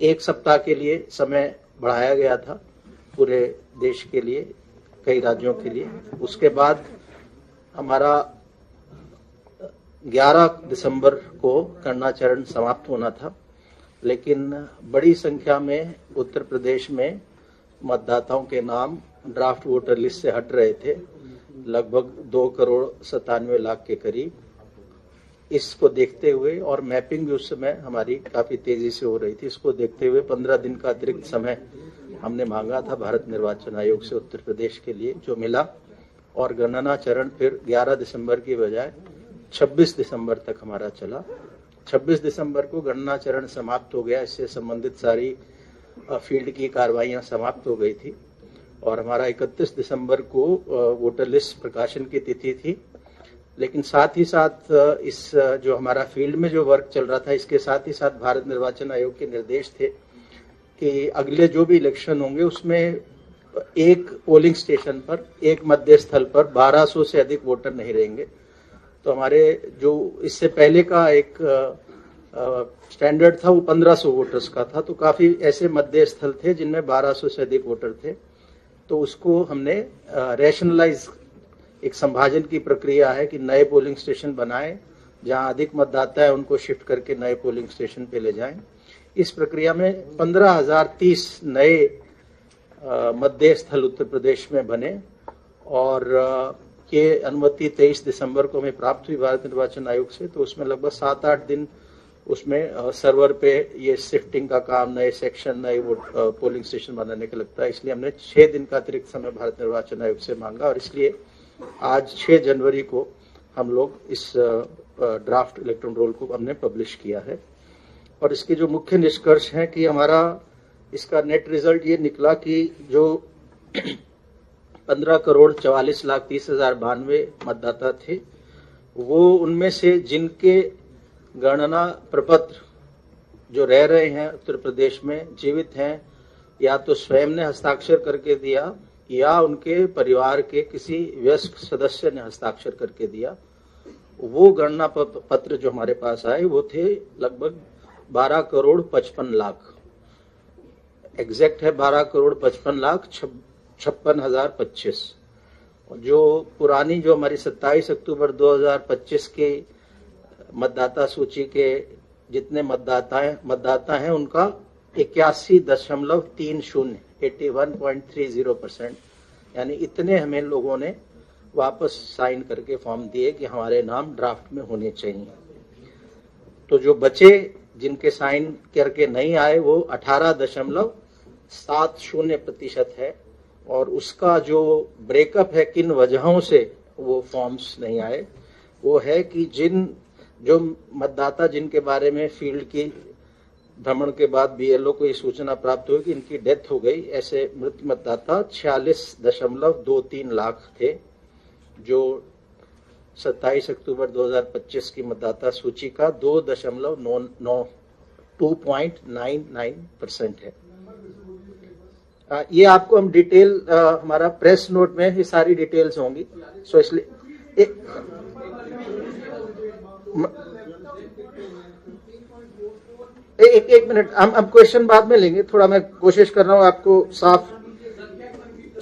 एक सप्ताह के लिए समय बढ़ाया गया था पूरे देश के लिए, कई राज्यों के लिए। उसके बाद हमारा 11 दिसंबर को गणना चरण समाप्त होना था, लेकिन बड़ी संख्या में उत्तर प्रदेश में मतदाताओं के नाम ड्राफ्ट वोटर लिस्ट से हट रहे थे, लगभग 2,97,00,000 के करीब। इसको देखते हुए, और मैपिंग भी उस समय हमारी काफी तेजी से हो रही थी, इसको देखते हुए 15 दिन का अतिरिक्त समय हमने मांगा था भारत निर्वाचन आयोग से उत्तर प्रदेश के लिए, जो मिला। और गणना चरण फिर 11 दिसंबर की बजाय 26 दिसंबर तक हमारा चला। 26 दिसंबर को गणना चरण समाप्त हो गया, इससे संबंधित सारी फील्ड की कार्रवाइयां समाप्त हो गई थी और हमारा 31 दिसंबर को वोटर लिस्ट प्रकाशन की तिथि थी। लेकिन साथ ही साथ इस जो हमारा फील्ड में जो वर्क चल रहा था, इसके साथ ही साथ भारत निर्वाचन आयोग के निर्देश थे कि अगले जो भी इलेक्शन होंगे उसमें एक पोलिंग स्टेशन पर, एक मतदेय स्थल पर 1200 से अधिक वोटर नहीं रहेंगे। तो हमारे जो इससे पहले का एक स्टैंडर्ड था वो 1500 वोटर्स का था, तो काफी ऐसे मतदेय स्थल थे जिनमें 1200 से अधिक वोटर थे। तो उसको हमने रैशनलाइज, एक संभाजन की प्रक्रिया है कि नए पोलिंग स्टेशन बनाएं, जहां अधिक मतदाता है उनको शिफ्ट करके नए पोलिंग स्टेशन पे ले जाएं। इस प्रक्रिया में 15,030 नए मतदेय स्थल उत्तर प्रदेश में बने और ये अनुमति 23 दिसंबर को हमें प्राप्त हुई भारत निर्वाचन आयोग से। तो उसमें लगभग 7-8 दिन उसमें सर्वर पे ये शिफ्टिंग का काम, नए सेक्शन, नए पोलिंग स्टेशन बनाने का लगता है। इसलिए हमने 6 दिन का अतिरिक्त समय भारत निर्वाचन आयोग से मांगा और इसलिए आज 6 जनवरी को हम लोग इस ड्राफ्ट इलेक्टोरल रोल को हमने पब्लिश किया है। और इसके जो मुख्य निष्कर्ष हैं कि हमारा इसका नेट रिजल्ट ये निकला कि जो 15,44,30,092 मतदाता थे, वो उनमें से जिनके गणना प्रपत्र जो रह रहे हैं उत्तर प्रदेश में, जीवित हैं, या तो स्वयं ने हस्ताक्षर करके दिया या उनके परिवार के किसी वयस्क सदस्य ने हस्ताक्षर करके दिया, वो गणना पत्र जो हमारे पास आए वो थे लगभग 12,55,00,000। एग्जैक्ट है 12,55,56,025। और जो पुरानी, जो हमारी 27 अक्टूबर 2025 के मतदाता सूची के जितने मतदाता हैं उनका 81.30, 81.30%, यानी इतने हमें लोगों ने वापस साइन करके फॉर्म दिए कि हमारे नाम ड्राफ्ट में होने चाहिए। तो जो बचे, जिनके साइन करके नहीं आए, वो 18.70% है। और उसका जो ब्रेकअप है किन वजहों से वो फॉर्म्स नहीं आए, वो है कि जो मतदाता जिनके बारे में फील्ड की भ्रमण के बाद बीएलओ को ये सूचना प्राप्त हुई कि इनकी डेथ हो गई, ऐसे मृत मतदाता 46.23 लाख थे, जो 27 अक्टूबर 2025 की मतदाता सूची का 2.99% है। ये आपको हम डिटेल, हमारा प्रेस नोट में ये सारी डिटेल्स होंगी, सो इसलिए एक मिनट, हम क्वेश्चन बाद में लेंगे, थोड़ा मैं कोशिश कर रहा हूं आपको साफ।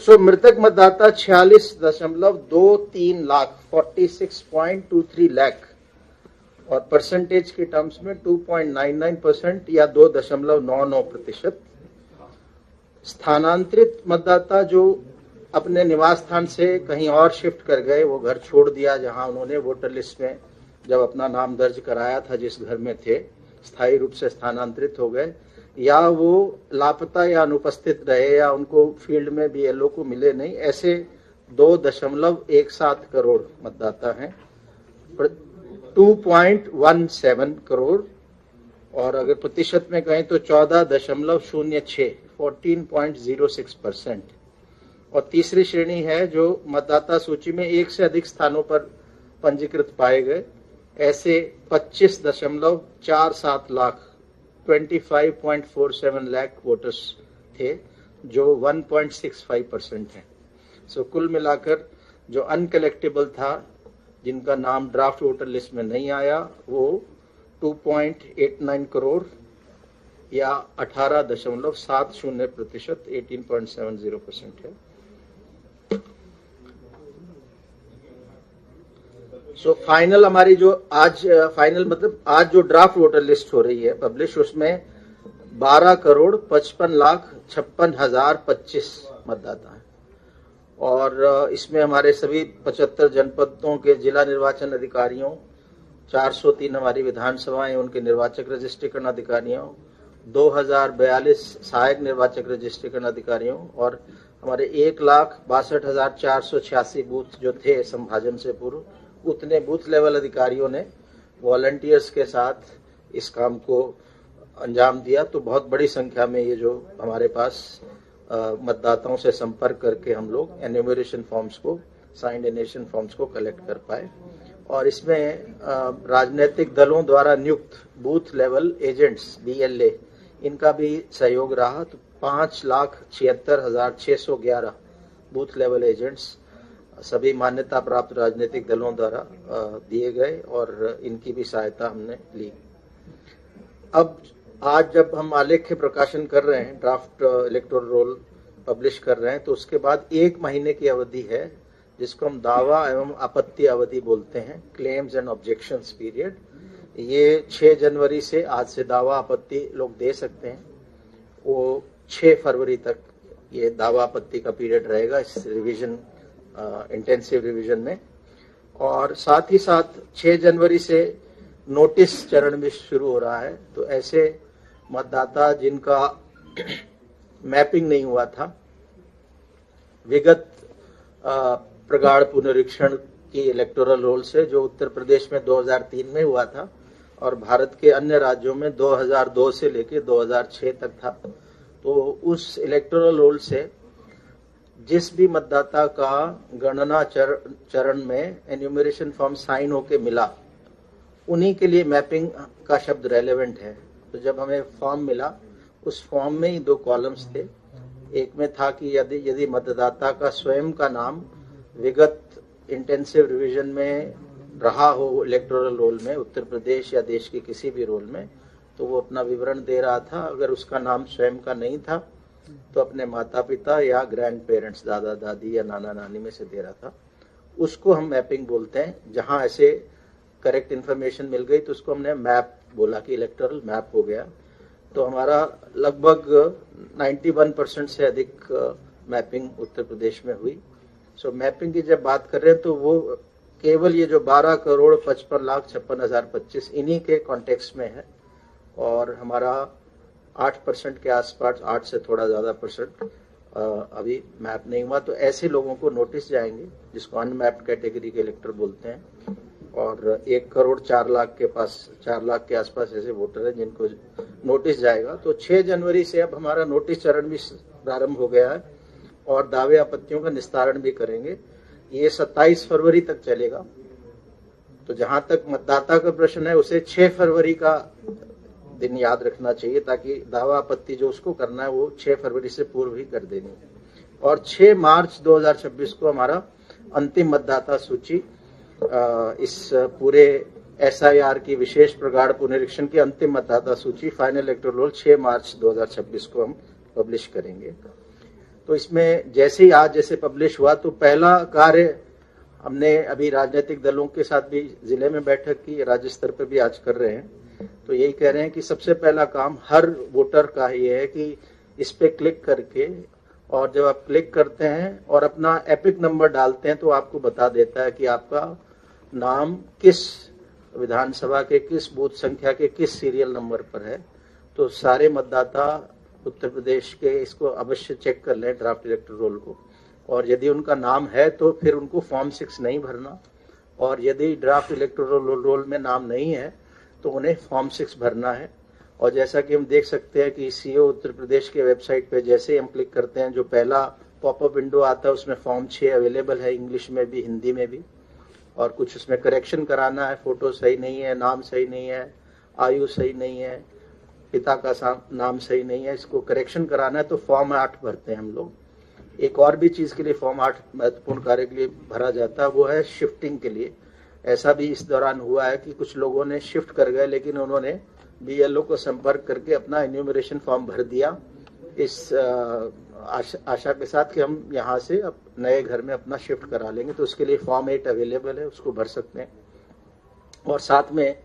सो मृतक मतदाता 46.23 लाख, 46.23 लाख, और परसेंटेज के टर्म्स में 2.99% या 2.99%। स्थानांतरित मतदाता जो अपने निवास स्थान से कहीं और शिफ्ट कर गए, वो घर छोड़ दिया जहां उन्होंने वोटर लिस्ट में जब अपना नाम दर्ज कराया था, जिस घर में थे, स्थायी रूप से स्थानांतरित हो गए, या वो लापता या अनुपस्थित रहे, या उनको फील्ड में बीएलओ को मिले नहीं, ऐसे 2.17 करोड़ मतदाता हैं, 2.17 करोड़। और अगर प्रतिशत में कहें तो 14.06, 14.06%। और तीसरी श्रेणी है जो मतदाता सूची में एक से अधिक स्थानों पर पंजीकृत पाए गए, ऐसे 25.47 लाख, 25.47 लाख वोटर्स थे, जो 1.65% है। सो कुल मिलाकर जो अनकलेक्टेबल था, जिनका नाम ड्राफ्ट वोटर लिस्ट में नहीं आया, वो 2.89 करोड़ या 18.70%, 18.70% है। सो फाइनल हमारी जो आज फाइनल मतलब आज जो ड्राफ्ट वोटर लिस्ट हो रही है पब्लिश, उसमें 12,55,56,025 मतदाता हैं। और इसमें हमारे सभी 75 जनपदों के जिला निर्वाचन अधिकारियों, 403 हमारी विधानसभाएं उनके निर्वाचक रजिस्ट्रीकरण अधिकारियों, 2042 सहायक निर्वाचक रजिस्ट्रीकरण अधिकारियों और हमारे 1,62,486 बूथ जो थे संभाजन से पूर्व, उतने बूथ लेवल अधिकारियों ने वॉलंटियर्स के साथ इस काम को अंजाम दिया। तो बहुत बड़ी संख्या में ये जो हमारे पास मतदाताओं से संपर्क करके हम लोग एन्यूमरेशन फॉर्म्स को, साइंड एनेशन फॉर्म्स को कलेक्ट कर पाए। और इसमें राजनीतिक दलों द्वारा नियुक्त बूथ लेवल एजेंट्स BLA इनका भी सहयोग रहा। तो 5,76,611 बूथ लेवल एजेंट्स सभी मान्यता प्राप्त राजनीतिक दलों द्वारा दिए गए और इनकी भी सहायता हमने ली। अब आज जब हम आलेख्य प्रकाशन कर रहे हैं, ड्राफ्ट इलेक्टोरल रोल पब्लिश कर रहे हैं, तो उसके बाद 1 महीने की अवधि है जिसको हम दावा एवं आपत्ति अवधि बोलते हैं, क्लेम्स एंड ऑब्जेक्शंस पीरियड। ये 6 जनवरी से, आज से दावा आपत्ति लोग दे सकते हैं, वो 6 फरवरी तक ये दावा आपत्ति का पीरियड रहेगा इस रिवीजन, इंटेंसिव रिवीजन में। और साथ ही साथ 6 जनवरी से नोटिस चरण भी शुरू हो रहा है। तो ऐसे मतदाता जिनका मैपिंग नहीं हुआ था, विगत प्रगाढ़ पुनरीक्षण की इलेक्टोरल रोल से, जो उत्तर प्रदेश में 2003 में हुआ था और भारत के अन्य राज्यों में 2002 से लेकर 2006 तक था, तो उस इलेक्टोरल रोल से जिस भी मतदाता का गणना चरण में एन्यूमरेशन फॉर्म साइन होके मिला, उन्हीं के लिए मैपिंग का शब्द रेलेवेंट है। तो जब हमें फॉर्म मिला, उस फॉर्म में ही 2 कॉलम्स थे। एक में था कि यदि मतदाता का स्वयं का नाम विगत इंटेंसिव रिवीजन में रहा हो इलेक्टोरल रोल में, उत्तर प्रदेश या देश के किसी भी रोल में, तो वो अपना विवरण दे रहा था। अगर उसका नाम स्वयं का नहीं था तो अपने माता पिता या ग्रैंड पेरेंट्स, दादा दादी या नाना नानी में से दे रहा था। उसको हम मैपिंग बोलते हैं। जहां ऐसे करेक्ट इन्फॉर्मेशन मिल गई तो उसको हमने मैप बोला कि इलेक्टोरल मैप हो गया। तो हमारा लगभग 91% से अधिक मैपिंग उत्तर प्रदेश में हुई। सो मैपिंग की जब बात कर रहे हैं तो वो केवल ये जो 12,55,56,025 इन्हीं के कॉन्टेक्स्ट में है। और हमारा 8% के आसपास, 8 से थोड़ा ज्यादा परसेंट अभी मैप नहीं हुआ। तो ऐसे लोगों को नोटिस जाएंगे जिसको अनमैप्ड कैटेगरी के इलेक्टर बोलते हैं। और 1,04,00,000 के पास, 4 लाख के आसपास ऐसे वोटर हैं जिनको नोटिस जाएगा। तो 6 जनवरी से अब हमारा नोटिस चरण भी प्रारंभ हो गया है और दावे आपत्तियों का निस्तारण भी करेंगे। ये 27 फरवरी तक चलेगा। तो जहां तक मतदाता का प्रश्न है, उसे 6 फरवरी का दिन याद रखना चाहिए, ताकि दावा आपत्ति जो उसको करना है वो 6 फरवरी से पूर्व ही कर देनी है। और 6 मार्च 2026 को हमारा अंतिम मतदाता सूची, इस पूरे SIR की विशेष प्रगाढ़ पुनरीक्षण की अंतिम मतदाता सूची, फाइनल इलेक्टोरल रोल 6 मार्च 2026 को हम पब्लिश करेंगे। तो इसमें जैसे ही आज जैसे पब्लिश हुआ, तो पहला कार्य हमने अभी राजनीतिक दलों के साथ भी जिले में बैठक की, राज्य स्तर पर भी आज कर रहे हैं। तो यही कह रहे हैं कि सबसे पहला काम हर वोटर का ये है कि इस पे क्लिक करके, और जब आप क्लिक करते हैं और अपना एपिक नंबर डालते हैं तो आपको बता देता है कि आपका नाम किस विधानसभा के किस बूथ संख्या के किस सीरियल नंबर पर है। तो सारे मतदाता उत्तर प्रदेश के इसको अवश्य चेक कर लें, ड्राफ्ट इलेक्टोरल रोल को। और यदि उनका नाम है तो फिर उनको फॉर्म 6 नहीं भरना, और यदि ड्राफ्ट इलेक्टोरल रोल में नाम नहीं है तो उन्हें फॉर्म 6 भरना है। और जैसा कि हम देख सकते हैं कि CO उत्तर प्रदेश के वेबसाइट पे जैसे ही हम क्लिक करते हैं, जो पहला पॉपअप विंडो आता है उसमें फॉर्म 6 अवेलेबल है, इंग्लिश में भी हिंदी में भी। और कुछ उसमें करेक्शन कराना है, फोटो सही नहीं है, नाम सही नहीं है, आयु सही नहीं है, पिता का नाम सही नहीं है, इसको करेक्शन कराना है तो फॉर्म 8 भरते हैं हम लोग। एक और भी चीज के लिए फॉर्म 8 महत्वपूर्ण कार्य के लिए भरा जाता है, वो है शिफ्टिंग के लिए। ऐसा भी इस दौरान हुआ है कि कुछ लोगों ने शिफ्ट कर गए लेकिन उन्होंने बीएलओ को संपर्क करके अपना एन्यूमरेशन फॉर्म भर दिया, इस आशा के साथ कि हम यहाँ से नए घर में अपना शिफ्ट करा लेंगे। तो उसके लिए फॉर्म 8 अवेलेबल है, उसको भर सकते हैं। और साथ में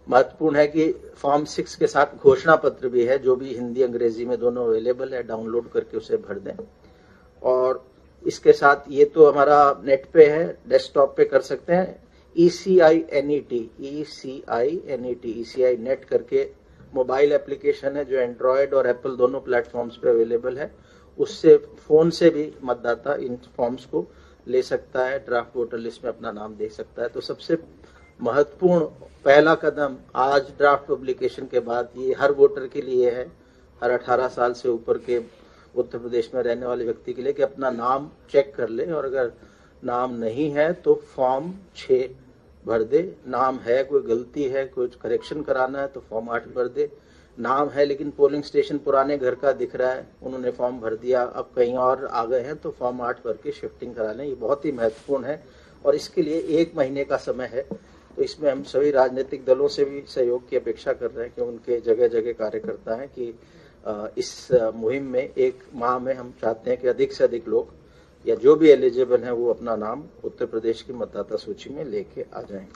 महत्वपूर्ण है कि फॉर्म 6 के साथ घोषणा पत्र भी है, जो भी हिंदी अंग्रेजी में दोनों अवेलेबल है, डाउनलोड करके उसे भर दें। और इसके साथ ये तो हमारा नेट पे है, डेस्कटॉप पे कर सकते हैं। ECINET नेट करके मोबाइल एप्लीकेशन है जो एंड्रॉयड और एप्पल दोनों प्लेटफॉर्म्स पे अवेलेबल है। उससे फोन से भी मतदाता इन फॉर्म्स को ले सकता है, ड्राफ्ट वोटर लिस्ट में अपना नाम दे सकता है। तो सबसे महत्वपूर्ण पहला कदम आज ड्राफ्ट पब्लिकेशन के बाद ये हर वोटर के लिए है, हर 18 साल से ऊपर के उत्तर प्रदेश में रहने वाले व्यक्ति के लिए, कि अपना नाम चेक कर ले और अगर नाम नहीं है तो फॉर्म 6 भर दे। नाम है, कोई गलती है, कुछ करेक्शन कराना है तो फॉर्म 8 भर दे। नाम है लेकिन पोलिंग स्टेशन पुराने घर का दिख रहा है, उन्होंने फॉर्म भर दिया, अब कहीं और आ गए हैं तो फॉर्म 8 भर के शिफ्टिंग करा लें। ये बहुत ही महत्वपूर्ण है और इसके लिए 1 महीने का समय है। तो इसमें हम सभी राजनीतिक दलों से भी सहयोग की अपेक्षा कर रहे हैं कि उनके जगह जगह कार्यकर्ता हैं कि इस मुहिम में 1 माह में हम चाहते हैं कि अधिक से अधिक लोग या जो भी एलिजिबल हैं वो अपना नाम उत्तर प्रदेश की मतदाता सूची में लेके आ जाएं।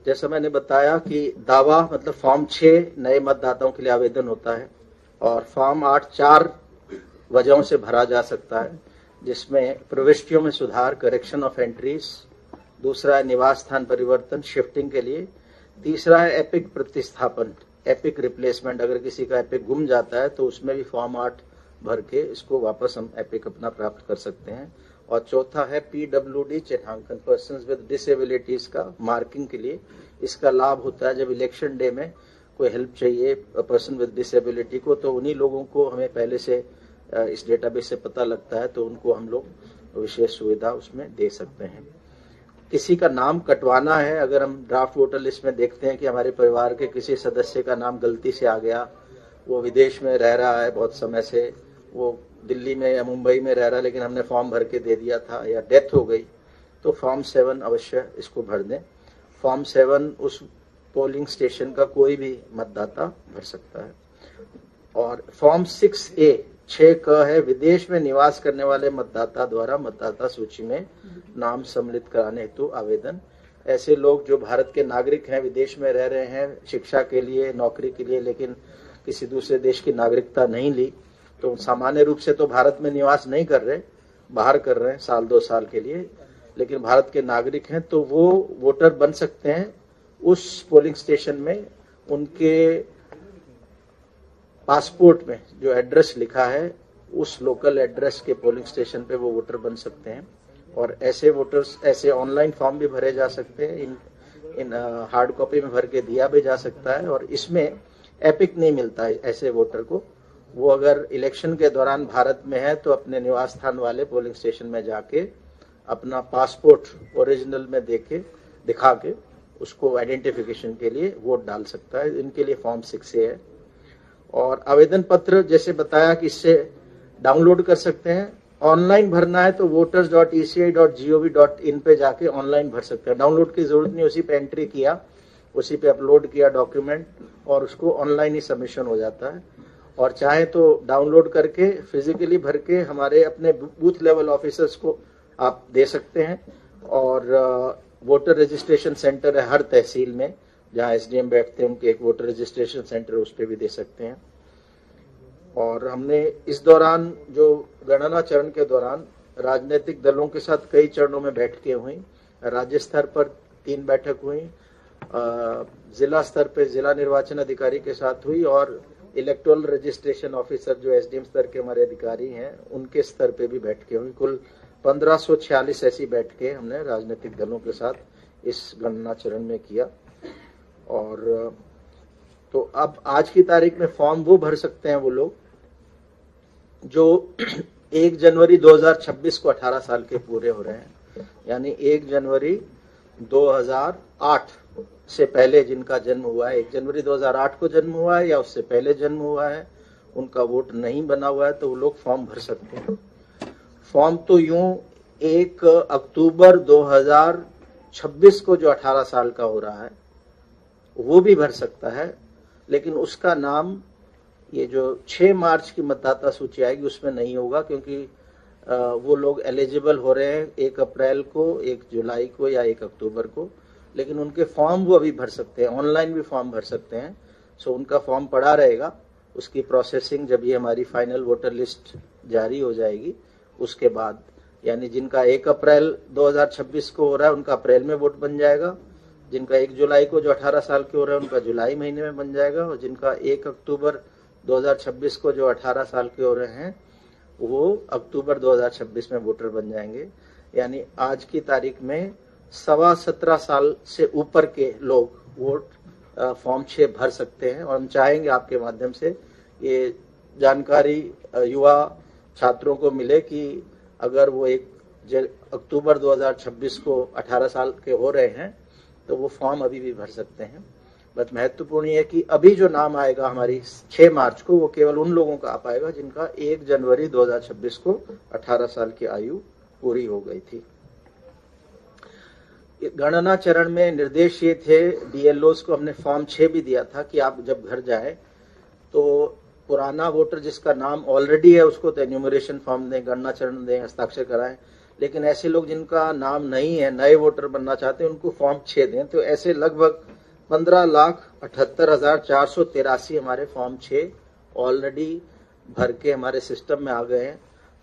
जैसा मैंने बताया कि दावा मतलब फॉर्म 6 नए मतदाताओं के लिए आवेदन होता है और फॉर्म 8 4 वजहों से भरा जा सकता है, जिसमें प्रविष्टियों में सुधार, करेक्शन ऑफ एंट्रीज, दूसरा है निवास स्थान परिवर्तन शिफ्टिंग के लिए, तीसरा है एपिक प्रतिस्थापन, एपिक रिप्लेसमेंट, अगर किसी का एपिक गुम जाता है तो उसमें भी फॉर्म 8 भर के इसको वापस हम एपिक अपना प्राप्त कर सकते हैं। और चौथा है PWD चिन्हांकन, पर्सन्स विद डिसेबिलिटीज का मार्किंग के लिए। इसका लाभ होता है जब इलेक्शन डे में कोई हेल्प चाहिए पर्सन विद डिसेबिलिटी को, तो उन्हीं लोगों को हमें पहले से इस डेटाबेस से पता लगता है, तो उनको हम लोग विशेष सुविधा उसमें दे सकते हैं। किसी का नाम कटवाना है, अगर हम ड्राफ्ट वोटर लिस्ट में देखते हैं कि हमारे परिवार के किसी सदस्य का नाम गलती से आ गया, वो विदेश में रह रहा है बहुत समय से, वो दिल्ली में या मुंबई में रह रहा है लेकिन हमने फॉर्म भर के दे दिया था, या डेथ हो गई, तो फॉर्म 7 अवश्य इसको भर दें। फॉर्म 7 उस पोलिंग स्टेशन का कोई भी मतदाता भर सकता है। और फॉर्म 6A 6 क है विदेश में निवास करने वाले मतदाता द्वारा मतदाता सूची में नाम सम्मिलित कराने हेतु आवेदन। ऐसे लोग जो भारत के नागरिक हैं, विदेश में रह रहे हैं शिक्षा के लिए, नौकरी के लिए, लेकिन किसी दूसरे देश की नागरिकता नहीं ली, तो सामान्य रूप से तो भारत में निवास नहीं कर रहे, बाहर कर रहे हैं साल 2 साल के लिए, लेकिन भारत के नागरिक हैं, तो वो वोटर बन सकते हैं। उस पोलिंग स्टेशन में उनके पासपोर्ट में जो एड्रेस लिखा है उस लोकल एड्रेस के पोलिंग स्टेशन पे वो वोटर बन सकते हैं। और ऐसे वोटर्स, ऐसे ऑनलाइन फॉर्म भी भरे जा सकते हैं, इन हार्ड कॉपी में भर के दिया भी जा सकता है। और इसमें एपिक नहीं मिलता है ऐसे वोटर को, वो अगर इलेक्शन के दौरान भारत में है तो अपने निवास स्थान वाले पोलिंग स्टेशन में जाके अपना पासपोर्ट ओरिजिनल में दिखा के उसको आइडेंटिफिकेशन के लिए वोट डाल सकता है। इनके लिए फॉर्म 6A है। और आवेदन पत्र जैसे बताया कि इससे डाउनलोड कर सकते हैं। ऑनलाइन भरना है तो voters.eci.gov.in पे जाके ऑनलाइन भर सकते हैं, डाउनलोड की जरूरत नहीं, उसी पे एंट्री किया, उसी पे अपलोड किया डॉक्यूमेंट और उसको ऑनलाइन ही सबमिशन हो जाता है। और चाहे तो डाउनलोड करके फिजिकली भर के हमारे अपने बूथ लेवल ऑफिसर्स को आप दे सकते हैं। और वोटर रजिस्ट्रेशन सेंटर है हर तहसील में, जहां SDM बैठते हैं उनके एक वोटर रजिस्ट्रेशन सेंटर है, उस पर भी दे सकते हैं। और हमने इस दौरान जो गणना चरण के दौरान राजनीतिक दलों के साथ कई चरणों में बैठकें हुई। राज्य स्तर पर 3 बैठक हुई, जिला स्तर पर जिला निर्वाचन अधिकारी के साथ हुई और इलेक्टोरल रजिस्ट्रेशन ऑफिसर जो SDM स्तर के हमारे अधिकारी हैं उनके स्तर पे भी बैठकें हुई। कुल 1546 ऐसी बैठकें हमने राजनीतिक दलों के साथ इस गणना चरण में किया। और तो अब आज की तारीख में फॉर्म वो भर सकते हैं वो लोग जो 1 जनवरी 2026 को 18 साल के पूरे हो रहे हैं, यानी 1 जनवरी 2008 से पहले जिनका जन्म हुआ है, 1 जनवरी 2008 को जन्म हुआ है या उससे पहले जन्म हुआ है, उनका वोट नहीं बना हुआ है, तो वो लोग फॉर्म भर सकते हैं। फॉर्म तो यूं 1 अक्टूबर 2000 26 को जो 18 साल का हो रहा है वो भी भर सकता है, लेकिन उसका नाम ये जो 6 मार्च की मतदाता सूची आएगी उसमें नहीं होगा, क्योंकि वो लोग एलिजिबल हो रहे हैं 1 अप्रैल को, 1 जुलाई को या 1 अक्टूबर को, लेकिन उनके फॉर्म वो अभी भर सकते हैं, ऑनलाइन भी फॉर्म भर सकते हैं। सो उनका फॉर्म पड़ा रहेगा, उसकी प्रोसेसिंग जब ये हमारी फाइनल वोटर लिस्ट जारी हो जाएगी उसके बाद, यानी जिनका 1 अप्रैल 2026 को हो रहा है उनका अप्रैल में वोट बन जाएगा, जिनका 1 जुलाई को जो 18 साल के हो रहे हैं उनका जुलाई महीने में बन जाएगा, और जिनका 1 अक्टूबर 2026 को जो 18 साल के हो रहे हैं वो अक्टूबर 2026 में वोटर बन जाएंगे। यानी आज की तारीख में 17.25 साल से ऊपर के लोग वोट फॉर्म 6 भर सकते हैं। और हम चाहेंगे आपके माध्यम से ये जानकारी युवा छात्रों को मिले कि अगर वो 1 अक्टूबर 2026 को 18 साल के हो रहे हैं तो वो फॉर्म अभी भी भर सकते हैं। बस महत्वपूर्ण है कि अभी जो नाम आएगा हमारी 6 मार्च को वो केवल उन लोगों का आ पाएगा जिनका 1 जनवरी 2026 को 18 साल की आयु पूरी हो गई थी। गणना चरण में निर्देश ये थे, बीएलओस को हमने फॉर्म 6 भी दिया था कि आप जब घर जाए तो पुराना वोटर जिसका नाम ऑलरेडी है उसको तो एन्यूमरेशन फॉर्म दें, गणना चरण दें, हस्ताक्षर कराएं, लेकिन ऐसे लोग जिनका नाम नहीं है, नए वोटर बनना चाहते हैं, उनको फॉर्म 6 दें। तो ऐसे लगभग 15,78,483 हमारे फॉर्म 6 ऑलरेडी भर के हमारे सिस्टम में आ गए हैं।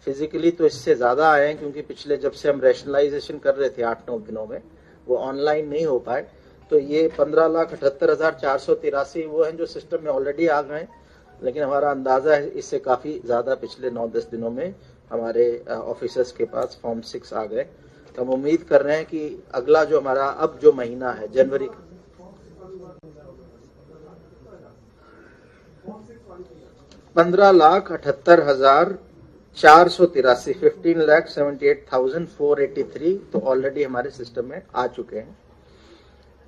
फिजिकली तो इससे ज्यादा आए हैं, क्योंकि पिछले जब से हम रैशनलाइजेशन कर रहे थे 8-9 दिनों में वो ऑनलाइन नहीं हो पाए, तो ये 15,78,483 वो हैं जो सिस्टम में ऑलरेडी आ गए, लेकिन हमारा अंदाजा है इससे काफी ज्यादा पिछले 9-10 दिनों में हमारे ऑफिसर्स के पास फॉर्म 6 आ गए। तो हम उम्मीद कर रहे हैं कि अगला जो हमारा अब जो महीना है जनवरी, 15,78,483 15,78,483 तो ऑलरेडी हमारे सिस्टम में आ चुके हैं।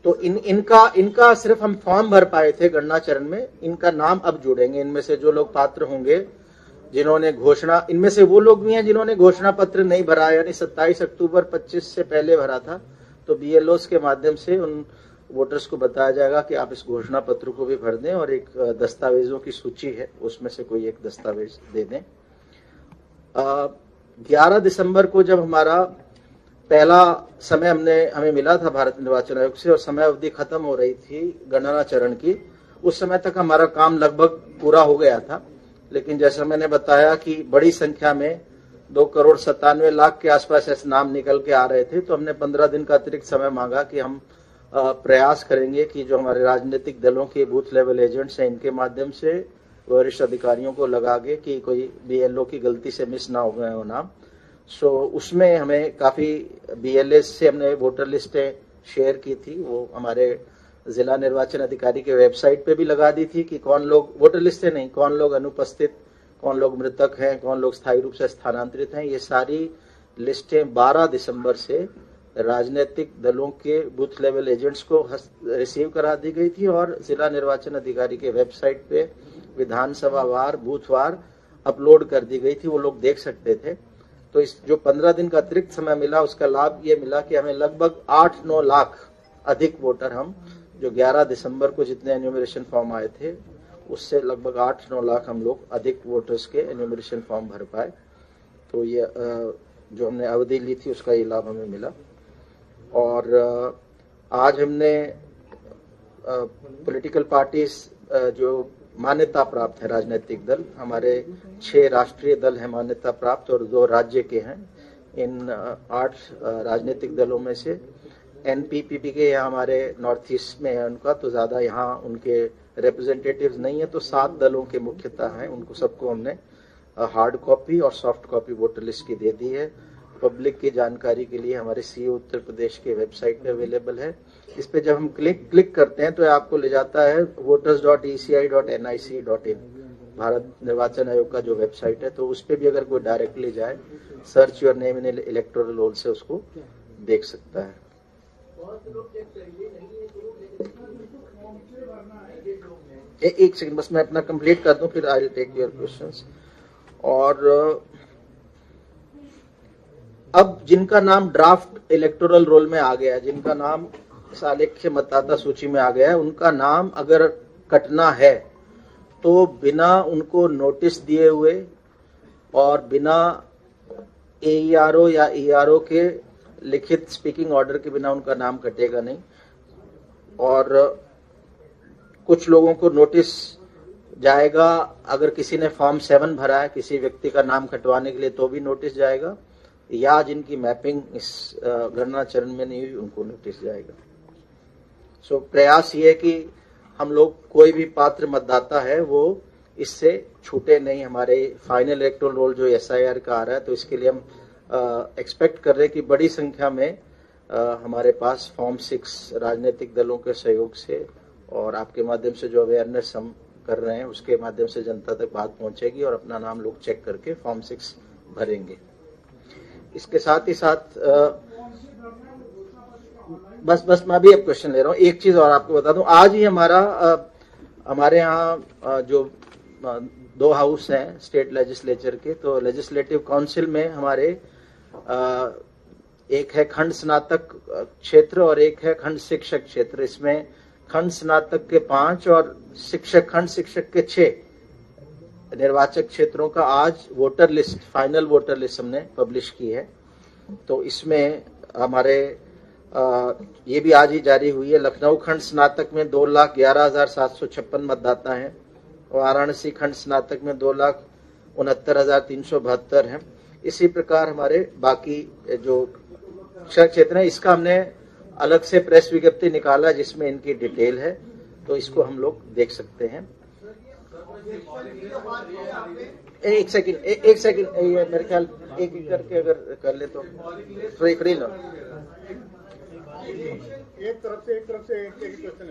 तो इनका सिर्फ हम फॉर्म भर पाए थे गणना चरण में, इनका नाम अब जुड़ेंगे। इनमें से जो लोग पात्र होंगे जिन्होंने घोषणा, इनमें से वो लोग भी हैं जिन्होंने घोषणा पत्र नहीं भरा, यानी 27 अक्टूबर 25 से पहले भरा था, तो बीएलओस के माध्यम से उन वोटर्स को बताया जाएगा कि आप इस घोषणा पत्र को भी भर दें, और एक दस्तावेजों की सूची है उसमें से कोई एक दस्तावेज दे दें। 11 दिसंबर को जब हमारा पहला समय हमें मिला था भारत निर्वाचन आयोग से और समय अवधि खत्म हो रही थी गणना चरण की, उस समय तक हमारा काम लगभग पूरा हो गया था। लेकिन जैसा मैंने बताया कि बड़ी संख्या में 2,97,00,000 के आसपास ऐसे नाम निकल के आ रहे थे, तो हमने 15 दिन का अतिरिक्त समय मांगा कि हम प्रयास करेंगे कि जो हमारे राजनीतिक दलों के बूथ लेवल एजेंट्स हैं इनके माध्यम से वरिष्ठ अधिकारियों को लगा के कि कोई बीएलओ की गलती से मिस ना हो गए हो नाम। सो उसमें हमें काफी बीएलएस से हमने वोटर लिस्टें शेयर की थी, वो हमारे जिला निर्वाचन अधिकारी के वेबसाइट पे भी लगा दी थी कि कौन लोग, वोटर लिस्टें नहीं, कौन लोग अनुपस्थित, कौन लोग मृतक हैं, कौन लोग स्थायी रूप से स्थानांतरित हैं। ये सारी लिस्टें 12 दिसंबर से राजनीतिक दलों के बूथ लेवल एजेंट्स को रिसीव करा दी गई थी और जिला निर्वाचन अधिकारी के वेबसाइट पे विधानसभा वार, बूथवार अपलोड कर दी गई थी, वो लोग देख सकते थे। तो इस जो 15 दिन का अतिरिक्त समय मिला उसका लाभ ये मिला कि हमें लगभग 8-9 लाख अधिक वोटर, हम जो 11 दिसंबर को जितने एन्यूमरेशन फॉर्म आए थे उससे लगभग 8-9 लाख हम लोग अधिक वोटर्स के एन्यूमरेशन फॉर्म भर पाए। तो ये जो हमने अवधि ली थी उसका ये लाभ हमें मिला। और आज हमने पॉलिटिकल पार्टीज जो मान्यता प्राप्त है, राजनीतिक दल, हमारे 6 राष्ट्रीय दल हैं मान्यता प्राप्त और 2 राज्य के हैं। इन 8 राजनीतिक दलों में से एनपीपी के यहाँ हमारे नॉर्थ ईस्ट में है उनका, तो ज्यादा यहाँ उनके रिप्रेजेंटेटिव्स नहीं है, तो 7 दलों के मुख्यतः हैं, उनको सबको हमने हार्ड कॉपी और सॉफ्ट कॉपी वोटर लिस्ट की दे दी है। पब्लिक की जानकारी के लिए हमारे सीओ उत्तर प्रदेश के वेबसाइट पे अवेलेबल है। इस पे जब हम क्लिक करते हैं तो आपको ले जाता है voters.eci.nic.in, भारत निर्वाचन आयोग का जो वेबसाइट है। तो उस पे भी अगर कोई डायरेक्टली जाए, search your name in electoral roll से उसको देख सकता है। एक सेकंड बस मैं अपना कंप्लीट कर दूं, फिर I will take your questions. और अब जिनका नाम ड्राफ्ट इलेक्टोरल रोल में आ गया, जिनका नाम सालेख्य मतदाता सूची में आ गया है, उनका नाम अगर कटना है तो बिना उनको नोटिस दिए हुए और बिना AERO या ERO के लिखित स्पीकिंग ऑर्डर के बिना उनका नाम कटेगा नहीं। और कुछ लोगों को नोटिस जाएगा, अगर किसी ने फॉर्म 7 भरा है किसी व्यक्ति का नाम कटवाने के लिए तो भी नोटिस जाएगा, या जिनकी मैपिंग इस गणना चरण में नहीं हुई उनको नोटिस जाएगा। सो प्रयास ये है कि हम लोग कोई भी पात्र मतदाता है वो इससे छूटे नहीं। हमारे फाइनल इलेक्टोरल रोल जो SIR का आ रहा है तो इसके लिए हम एक्सपेक्ट कर रहे हैं कि बड़ी संख्या में हमारे पास फॉर्म 6 राजनीतिक दलों के सहयोग से और आपके माध्यम से जो अवेयरनेस हम कर रहे हैं उसके माध्यम से जनता तक बात पहुंचेगी और अपना नाम लोग चेक करके फॉर्म 6 भरेंगे। इसके साथ ही साथ बस मैं भी अब क्वेश्चन ले रहा हूँ। एक चीज और आपको बता दूं, आज ही हमारे यहाँ जो 2 हाउस हैं स्टेट लेजिस्लेचर के, तो लेजिस्लेटिव काउंसिल में हमारे एक है खंड स्नातक क्षेत्र और एक है खंड शिक्षक क्षेत्र। इसमें खंड स्नातक के 5 और खंड शिक्षक के 6 निर्वाचक क्षेत्रों का आज voter list, final voter list हमने पब्लिश की है। तो इसमें हमारे ये भी आज ही जारी हुई है। लखनऊ खंड स्नातक में 2,11,756 मतदाता हैं और वाराणसी खंड स्नातक में 2,69,372 हैं। इसी प्रकार हमारे बाकी जो क्षेत्र है इसका हमने अलग से प्रेस विज्ञप्ति निकाला जिसमें इनकी डिटेल है, तो इसको हम लोग देख सकते हैं। एक सेकंड ये मेरे ख्याल एक करके अगर कर ले तो फ्री लो। एक तरफ से एक क्वेश्चन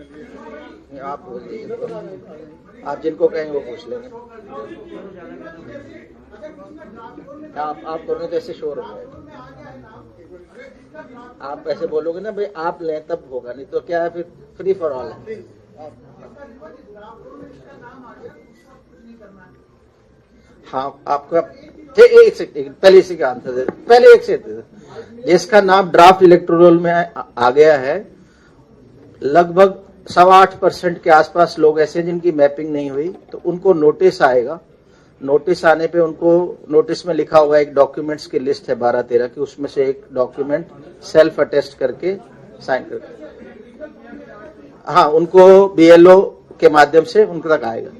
है, आप बोल दीजिए, आप जिनको कहेंगे वो पूछ लेंगे। आप करोगे तो ऐसे शोर हो जाएगा। आप ऐसे बोलोगे ना भाई आप लें तब होगा, नहीं तो क्या है फिर फ्री फॉर ऑल है। हाँ आपका एक सेकंड पहले इसी का आंसर दे, पहले एक से जिसका नाम ड्राफ्ट इलेक्टोरल में आ गया है, लगभग 8.25% के आसपास लोग ऐसे जिनकी मैपिंग नहीं हुई, तो उनको नोटिस आएगा। नोटिस आने पे उनको नोटिस में लिखा होगा, एक डॉक्यूमेंट्स की लिस्ट है 12-13 की, उसमें से एक डॉक्यूमेंट सेल्फ अटेस्ट करके साइन करके, हाँ उनको BLO के माध्यम से उनके तक आएगा।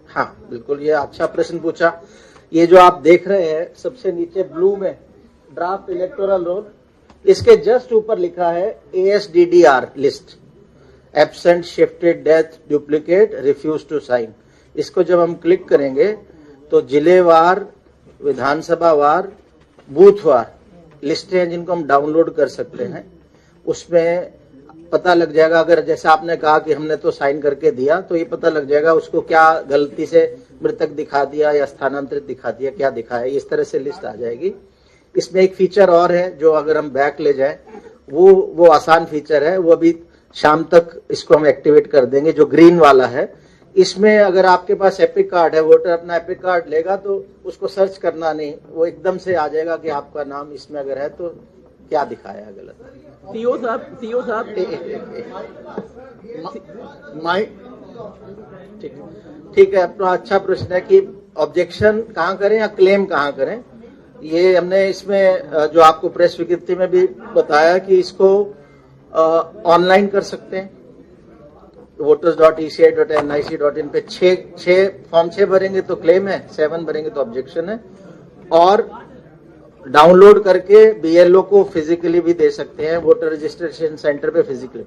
हाँ बिल्कुल, ये अच्छा प्रश्न पूछा। ये जो आप देख रहे हैं सबसे नीचे ब्लू में ड्राफ्ट इलेक्टोरल रोल, इसके जस्ट ऊपर लिखा है ASDDR list, absent, shifted, death, duplicate, refuse to sign. इसको जब हम क्लिक करेंगे तो जिलेवार, विधानसभा वार, बूथवार लिस्टें हैं जिनको हम डाउनलोड कर सकते हैं। उसमें पता लग जाएगा, अगर जैसे आपने कहा कि हमने तो साइन करके दिया, तो ये पता लग जाएगा उसको क्या गलती से मृतक दिखा दिया या स्थानांतरित दिखा दिया, क्या दिखाया, इस तरह से लिस्ट आ जाएगी। इसमें एक फीचर और है जो अगर हम बैक ले जाएं, वो आसान फीचर है, वो अभी शाम तक इसको हम एक्टिवेट कर देंगे, जो ग्रीन वाला है। इसमें अगर आपके पास एपिक कार्ड है, वोटर अपना एपिक कार्ड लेगा तो उसको सर्च करना नहीं, वो एकदम से आ जाएगा कि आपका नाम इसमें अगर है तो क्या दिखाया है गलत। सीओ साहब ठीक है, अपना अच्छा प्रश्न है कि ऑब्जेक्शन कहाँ करें या क्लेम कहाँ करें। ये हमने इसमें जो आपको प्रेस विज्ञप्ति में भी बताया कि इसको ऑनलाइन कर सकते हैं। voters.eci.nic.in पे 6 फॉर्म 6 भरेंगे तो क्लेम है, 7 भरेंगे तो ऑब्जेक्शन है, और डाउनलोड करके BLO को फिजिकली भी दे सकते हैं, वोटर रजिस्ट्रेशन सेंटर पे फिजिकली।